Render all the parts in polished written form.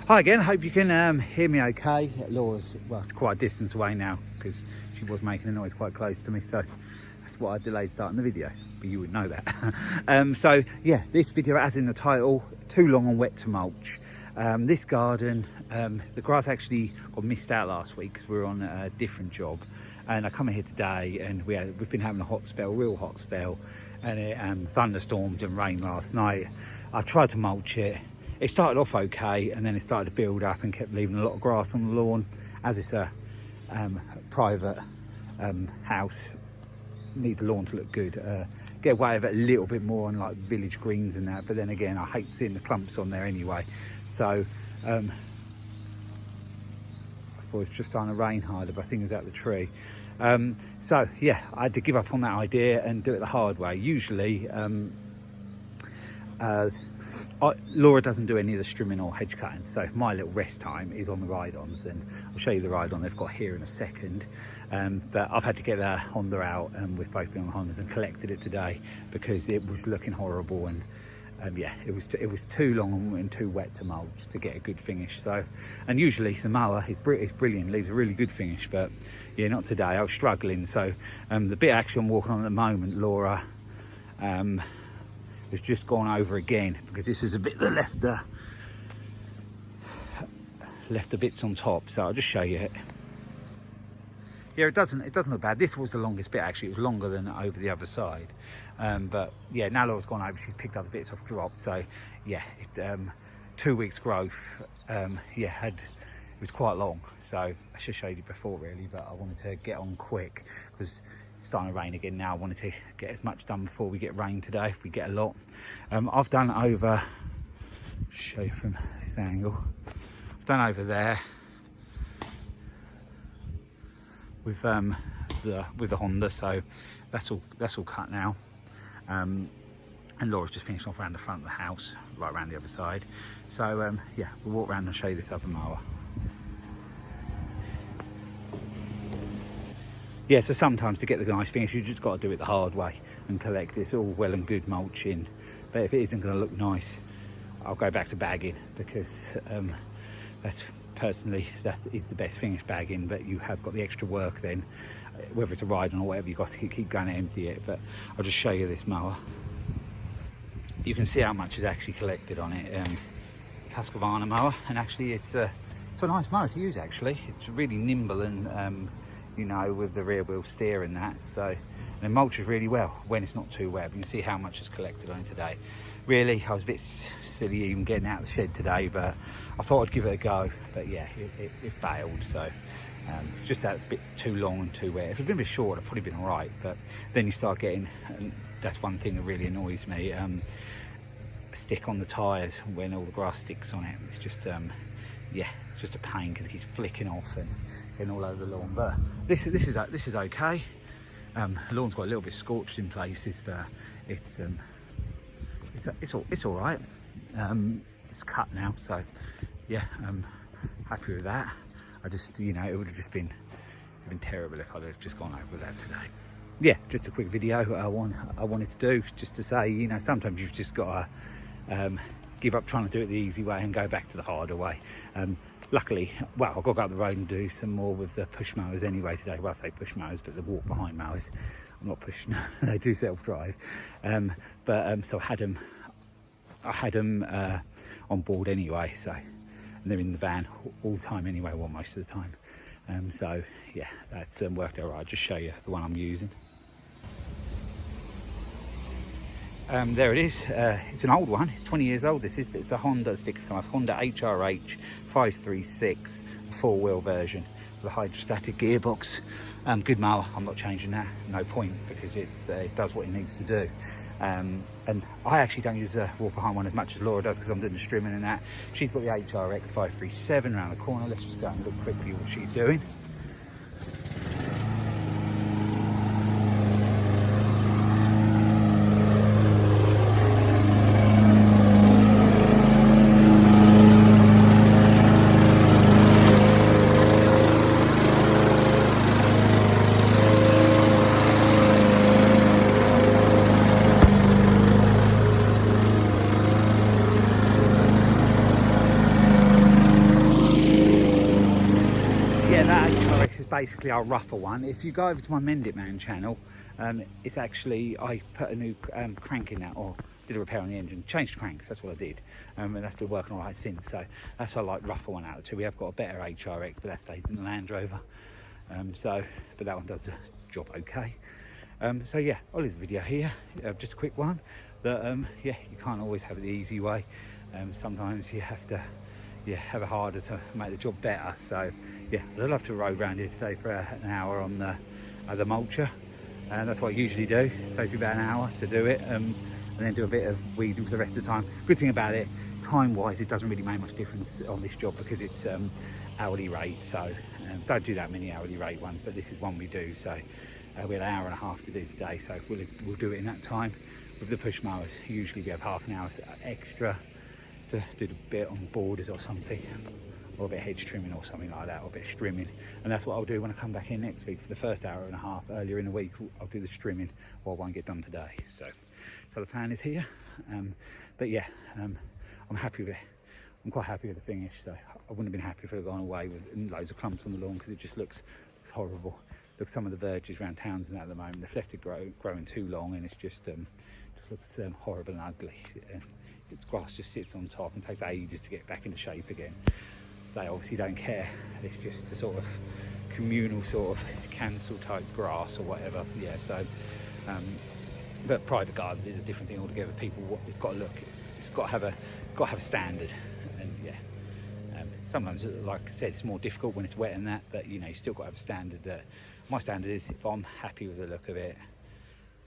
Hi again, hope you can hear me okay. Laura's, well, quite a distance away now because she was making a noise quite close to me, so that's why I delayed starting the video, but you would know that. So yeah, this video, as in the title, too long and wet to mulch. This garden, the grass actually got missed out last week because we were on a different job, and I come in here today and we've been having a hot spell, real hot spell, and thunderstorms and rain last night. I tried to mulch it. It started off okay, and then it started to build up and kept leaving a lot of grass on the lawn. As it's a private house, need the lawn to look good. Get away with it a little bit more on like village greens and that, but then again, I hate seeing the clumps on there anyway. So I thought it was just starting to rain harder, but I think it was out the tree. So yeah, I had to give up on that idea and do it the hard way. Usually Laura doesn't do any of the trimming or hedge cutting, so my little rest time is on the ride-ons, and I'll show you the ride-on they've got here in a second. But I've had to get the Honda out, and we've both been on Hondas and collected it today because it was looking horrible, and yeah, it was too long and too wet to mulch to get a good finish. So, and usually the mower is brilliant, leaves a really good finish, but yeah, not today. I was struggling. So the bit actually I'm walking on at the moment, Laura has just gone over again because this is a bit that left the bits on top. So I'll just show you it. Yeah, it doesn't look bad. This was the longest bit actually. It was longer than over the other side, but yeah, now Laura's gone over, she's picked other bits off drop. So yeah, 2 weeks growth. Yeah, it was quite long, so I should show you before really, but I wanted to get on quick because it's starting to rain again now. I wanted to get as much done before we get rain today, if we get a lot. I've done over, show you from this angle, I've done over there with the Honda, so that's all cut now. And Laura's just finished off around the front of the house, right around the other side. So yeah, we'll walk around and show you this other mower. Yeah, so sometimes to get the nice finish, you just got to do it the hard way and collect. It's all well and good mulching, but if it isn't going to look nice, I'll go back to bagging, because that's the best finish, bagging. But you have got the extra work then, whether it's a ride-on or whatever, you've got to keep going to empty it. But I'll just show you this mower. You can see how much is actually collected on it. It's Husqvarna mower, and actually it's a nice mower to use. Actually, it's really nimble and you know, with the rear wheel steer and that. So, and it mulches really well when it's not too wet. You can see how much is collected on it today. Really, I was a bit silly even getting out of the shed today, but I thought I'd give it a go. But yeah, it failed. So it's just that bit too long and too wet. If it had been a bit short, I'd probably been all right. But then you start getting, and that's one thing that really annoys me, a stick on the tyres when all the grass sticks on it. It's just yeah, it's just a pain because it keeps flicking off and getting all over the lawn. But this is okay. The lawn's got a little bit scorched in places, but it's all right. It's cut now, so yeah, I'm happy with that. I just, you know, it would have just been terrible if I'd have just gone over that today. Yeah, just a quick video I wanted to do, just to say, you know, sometimes you've just got to give up trying to do it the easy way and go back to the harder way. Luckily, well, I've got to go up the road and do some more with the push mowers anyway today. Well, I say push mowers, but the walk behind mowers. I'm not pushing, they do self-drive. So I had them on board anyway, so, and they're in the van all the time anyway, well, most of the time. So yeah, that's worked out right. I'll just show you the one I'm using. There it is. It's an old one, it's 20 years old this is, but it's a Honda sticker come off, Honda HRH 536 4-wheel version with a hydrostatic gearbox. Good mower, I'm not changing that, no point, because it does what it needs to do. And I actually don't use the walk behind one as much as Laura does because I'm doing the trimming and that. She's got the HRX 537 around the corner. Let's just go and look quickly what she's doing. basically our rougher one. If you go over to my Mend It Man channel, it's actually, I put a new crank in that, or did a repair on the engine, changed cranks, that's what I did, and that's been working all right since. So that's our like rougher one out of the two. We have got a better HRX, but that stays in the Land Rover, but that one does the job okay. So yeah, I'll leave the video here, just a quick one, that yeah, you can't always have it the easy way. Sometimes you have to have it harder to make the job better. So yeah, I'd love to road around here today for an hour on the mulcher, and that's what I usually do. It takes me about an hour to do it, and then do a bit of weeding for the rest of the time. Good thing about it, time wise, it doesn't really make much difference on this job because it's hourly rate. So don't do that many hourly rate ones, but this is one we do. So we had an hour and a half to do today, so we'll do it in that time. With the push mowers, usually we have half an hour extra to do the bit on borders or something, or a bit of hedge trimming or something like that, or a bit of strimming. And that's what I'll do when I come back in next week. For the first hour and a half earlier in the week, I'll do the strimming, what I won't get done today. So the plan is here. But yeah, I'm happy with it. I'm quite happy with the finish. So I wouldn't have been happy if it had gone away with loads of clumps on the lawn, because it just looks horrible. Look, some of the verges around Townsend at the moment, they've left it growing too long, and it's just looks horrible and ugly. Its grass just sits on top and takes ages to get back into shape again. They obviously don't care. It's just a sort of communal sort of cancel type grass or whatever. Yeah, so but private gardens is a different thing altogether. People, it's got to look, it's got to have a standard. And yeah, sometimes, like I said, it's more difficult when it's wet and that, but you know, you still got to have a standard. My standard is, if I'm happy with the look of it,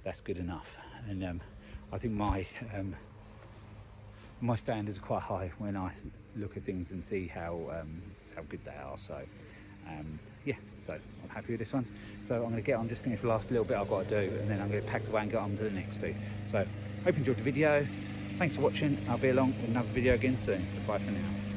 that's good enough. And I think my standards are quite high when I look at things and see how good they are. So yeah, so I'm happy with this one. So I'm going to get on, just finish the last little bit I've got to do, and then I'm going to pack away and get on to the next two. So hope you enjoyed the video. Thanks for watching. I'll be along with another video again soon. So bye for now.